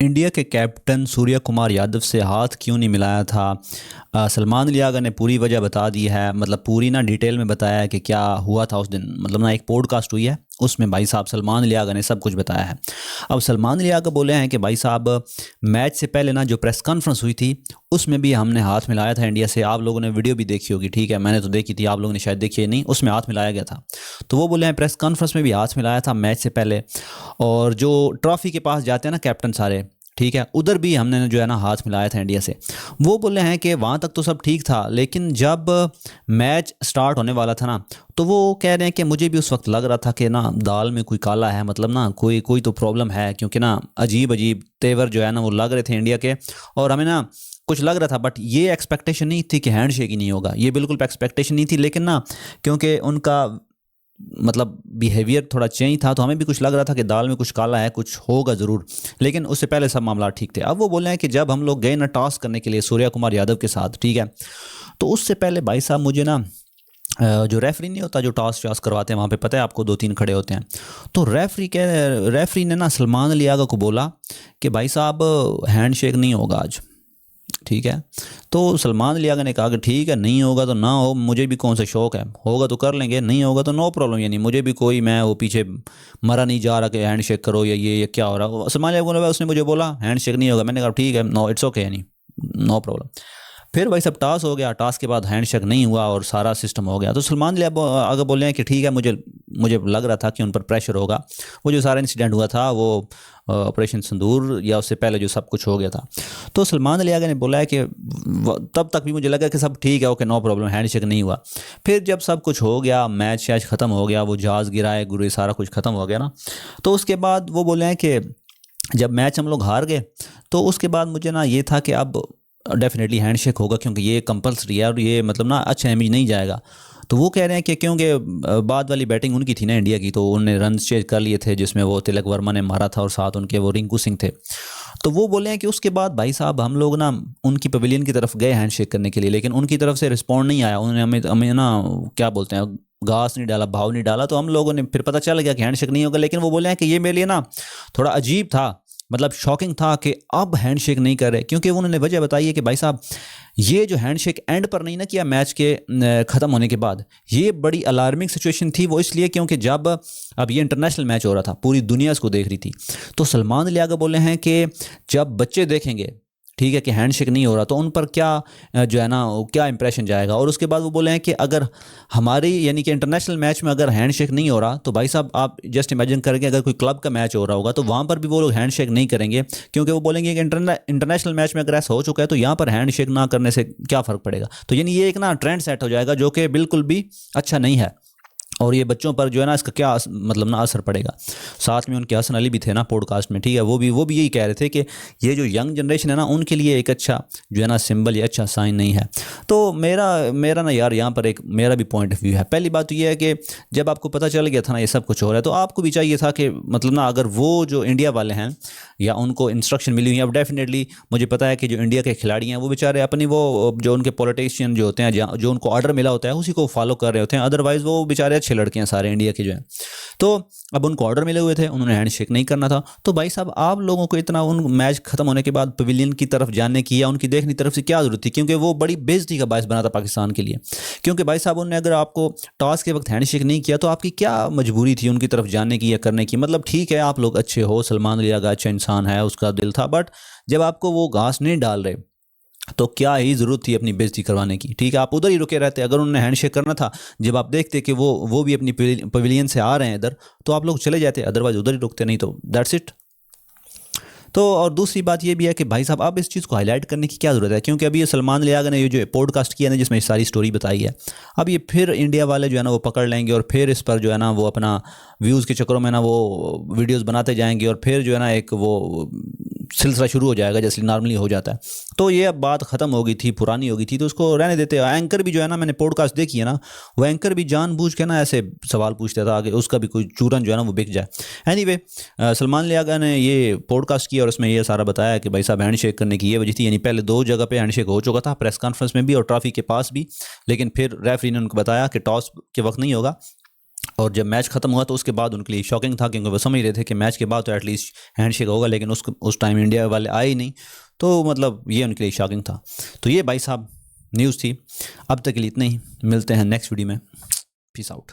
India के captain Surya Kumar Yadav से हाथ क्यों नहीं मिलाया था? सलमान लियागा ने पूरी वजह बता दी है, मतलब पूरी ना डिटेल में बताया है कि क्या हुआ था उस दिन। मतलब ना एक पॉडकास्ट हुई है, उसमें भाई साहब सलमान लियागा ने सब कुछ बताया है। अब सलमान लियागा बोले हैं कि भाई साहब मैच से पहले ना जो प्रेस कॉन्फ्रेंस हुई थी उसमें भी हमने हाथ मिलाया था इंडिया से। आप लोगों ने वीडियो भी देखी होगी, ठीक है, मैंने तो देखी थी, आप लोगों ने शायद देखी नहीं, उसमें हाथ मिलाया गया था। तो वो बोले हैं प्रेस कॉन्फ्रेंस में भी हाथ मिलाया था मैच से पहले, और जो ट्रॉफी के पास जाते हैं ना कैप्टन सारे, ठीक है, उधर भी हमने जो है ना हाथ मिलाया था इंडिया से। वो बोले हैं कि वहाँ तक तो सब ठीक था, लेकिन जब मैच स्टार्ट होने वाला था ना, तो वो कह रहे हैं कि मुझे भी उस वक्त लग रहा था कि ना दाल में कोई काला है, मतलब ना कोई कोई तो प्रॉब्लम है, क्योंकि ना अजीब अजीब तेवर जो है ना वो लग रहे थे इंडिया के। और हमें ना कुछ लग रहा था, बट ये एक्सपेक्टेशन नहीं थी कि हैंड शेक ही नहीं होगा, ये बिल्कुल एक्सपेक्टेशन नहीं थी। लेकिन ना क्योंकि उनका मतलब बिहेवियर थोड़ा चेंज था, तो हमें भी कुछ लग रहा था कि दाल में कुछ काला है, कुछ होगा ज़रूर। लेकिन उससे पहले सब मामला ठीक थे। अब वो बोल रहे हैं कि जब हम लोग गए ना टॉस करने के लिए सूर्या कुमार यादव के साथ, ठीक है, तो उससे पहले भाई साहब मुझे ना जो रेफरी नहीं होता जो टॉस वास करवाते हैं वहाँ पे, पता है आपको, 2-3 खड़े होते हैं। तो रेफरी ने ना सलमान लियागा को बोला कि भाई साहब हैंड शेक नहीं होगा आज, ठीक है। तो सलमान लियागा ने कहा कि ठीक है, नहीं होगा तो ना हो, मुझे भी कौन सा शौक है, होगा तो कर लेंगे, नहीं होगा तो नो प्रॉब्लम। यानी मुझे भी कोई, मैं वो पीछे मरा नहीं जा रहा कि हैंड शेक करो या ये क्या हो रहा। सलमान लियागा ने उसने मुझे बोला हैंड शेक नहीं होगा, मैंने कहा ठीक है, नो इट्स ओके, यानी नो प्रॉब्लम। फिर भाई सब टॉस हो गया, टॉस के बाद हैंडशेक नहीं हुआ और सारा सिस्टम हो गया। तो सलमान लिया आगे बोले हैं कि ठीक है, मुझे मुझे लग रहा था कि उन पर प्रेशर होगा। वो जो सारा इंसिडेंट हुआ था वो ऑपरेशन सिंदूर या उससे पहले जो सब कुछ हो गया था। तो सलमान लियागा ने बोला है कि तब तक भी मुझे लगा कि सब ठीक है, ओके नो प्रॉब्लम, हैंडशेक नहीं हुआ। फिर जब सब कुछ हो गया, मैच शैच ख़त्म हो गया, वो जहाज़ गिराए गुरे सारा कुछ ख़त्म हो गया ना, तो उसके बाद वो बोले हैं कि जब मैच हम लोग हार गए, तो उसके बाद मुझे ना ये था कि अब डेफिनेटली हैंडशेक होगा, क्योंकि ये कंपलसरी है और ये मतलब ना अच्छा इमेज नहीं जाएगा। तो वो कह रहे हैं कि क्योंकि बाद वाली बैटिंग उनकी थी ना इंडिया की, तो उन्होंने रन चेज कर लिए थे, जिसमें वो तिलक वर्मा ने मारा था और साथ उनके वो रिंकू सिंह थे। तो वो बोले हैं कि उसके बाद भाई साहब हम लोग ना उनकी पवेलियन की तरफ गए हैंडशेक करने के लिए, लेकिन उनकी तरफ से रिस्पॉन्ड नहीं आया। उन्होंने हमें हमें ना क्या बोलते हैं, घास नहीं डाला, भाव नहीं डाला। तो हम लोगों ने फिर पता चल गया कि हैंडशेक नहीं होगा। लेकिन वो बोले हैं कि ये मेरे लिए ना थोड़ा अजीब था, मतलब शॉकिंग था कि अब हैंडशेक नहीं कर रहे, क्योंकि उन्होंने वजह बताई है कि भाई साहब ये जो हैंडशेक एंड पर नहीं ना किया मैच के ख़त्म होने के बाद, ये बड़ी अलार्मिंग सिचुएशन थी। वो इसलिए क्योंकि जब अब ये इंटरनेशनल मैच हो रहा था, पूरी दुनिया इसको देख रही थी। तो सलमान लियागा बोले हैं कि जब बच्चे देखेंगे, ठीक है, कि हैंडशेक नहीं हो रहा, तो उन पर क्या जो है ना क्या इंप्रेशन जाएगा। और उसके बाद वो बोले हैं कि अगर हमारी यानी कि इंटरनेशनल मैच में अगर हैंडशेक नहीं हो रहा, तो भाई साहब आप जस्ट इमेजिन करेंगे अगर कोई क्लब का मैच हो रहा होगा, तो वहाँ पर भी वो लोग हैंडशेक नहीं करेंगे, क्योंकि वो बोलेंगे कि इंटरनेशनल मैच में अगर ऐसा हो चुका है तो यहाँ पर हैंडशेक ना करने से क्या फ़र्क पड़ेगा। तो यानी ये एक ना ट्रेंड सेट हो जाएगा, जो कि बिल्कुल भी अच्छा नहीं है। और ये बच्चों पर जो है ना इसका क्या मतलब ना असर पड़ेगा। साथ में उनके हसन अली भी थे ना पॉडकास्ट में, ठीक है, वो भी यही कह रहे थे कि ये जो यंग जनरेशन है ना उनके लिए एक अच्छा जो है ना सिंबल या अच्छा साइन नहीं है। तो मेरा मेरा ना यार यहाँ पर एक मेरा भी पॉइंट ऑफ व्यू है। पहली बात तो ये है कि जब आपको पता चल गया था ना ये सब कुछ हो रहा है, तो आपको भी चाहिए था कि मतलब ना अगर वो जो इंडिया वाले हैं या उनको इंस्ट्रक्शन मिली हुई है, अब डेफिनेटली मुझे पता है कि जो इंडिया के खिलाड़ी हैं वो बेचारे अपनी वो जो उनके पॉलिटिशियन जो होते हैं, जो उनको ऑर्डर मिला होता है उसी को फॉलो कर रहे होते हैं, अदरवाइज़ वो बेचारे अच्छे लड़के हैं सारे इंडिया के जो हैं। तो अब उनको ऑर्डर मिले हुए थे, उन्होंने हैंडशेक नहीं करना था। तो भाई साहब आप लोगों को इतना उन मैच खत्म होने के बाद पवेलियन की तरफ जाने की या उनकी देखने की तरफ से क्या ज़रूरत थी, क्योंकि वो बड़ी बेइज्जती का बायस बना था पाकिस्तान के लिए। क्योंकि भाई साहब उन्होंने अगर आपको टॉस के वक्त हैंडशेक नहीं किया, तो आपकी क्या मजबूरी थी उनकी तरफ जाने की या करने की। मतलब ठीक है आप लोग अच्छे हो, सलमान लियागा अच्छा इंसान है, उसका दिल था, बट जब आपको वो घास नहीं डाल रहे तो क्या ही ज़रूरत थी अपनी बेइज्जती करवाने की। ठीक है, आप उधर ही रुके रहते। अगर उन्होंने हैंडशेक करना था, जब आप देखते कि वो भी अपनी पवेलियन से आ रहे हैं इधर, तो आप लोग चले जाते, अदरवाइज उधर ही रुकते, नहीं तो दैट्स इट। तो और दूसरी बात ये भी है कि भाई साहब अब इस चीज़ को हाईलाइट करने की क्या ज़रूरत है, क्योंकि अभी ये सलमान लियागा ने ये जो पॉडकास्ट किया ना जिसमें सारी स्टोरी बताई है, अब ये फिर इंडिया वाले जो है ना वो पकड़ लेंगे और फिर इस पर जो है ना वो अपना व्यूज़ के चक्करों में ना वो वीडियोस बनाते जाएंगे और फिर जो है ना एक वो सिलसिला शुरू हो जाएगा जैसे नॉर्मली हो जाता है। तो ये अब बात ख़त्म हो गई थी, पुरानी हो गई थी, तो उसको रहने देते हैं। एंकर भी जो है ना, मैंने पॉडकास्ट देखी है ना, वो एंकर भी जानबूझ के ना ऐसे सवाल पूछता था कि उसका भी कोई चूरन जो है ना वो बिक जाए। एनीवे सलमान लियागा ने ये पॉडकास्ट किया और उसमें ये सारा बताया कि भाई साहब हैंडशेक करने की ये वजह थी, यानी पहले 2 जगह पे हैंडशेक हो चुका था, प्रेस कॉन्फ्रेंस में भी और ट्रॉफी के पास भी, लेकिन फिर रेफरी ने उनको बताया कि टॉस के वक्त नहीं होगा, और जब मैच ख़त्म हुआ तो उसके बाद उनके लिए शॉकिंग था, क्योंकि वो समझ रहे थे कि मैच के बाद तो एटलीस्ट हैंडशेक होगा, लेकिन उस टाइम इंडिया वाले आए ही नहीं। तो मतलब ये उनके लिए शॉकिंग था। तो ये भाई साहब न्यूज़ थी। अब तक के लिए इतना ही, मिलते हैं नेक्स्ट वीडियो में। Peace out.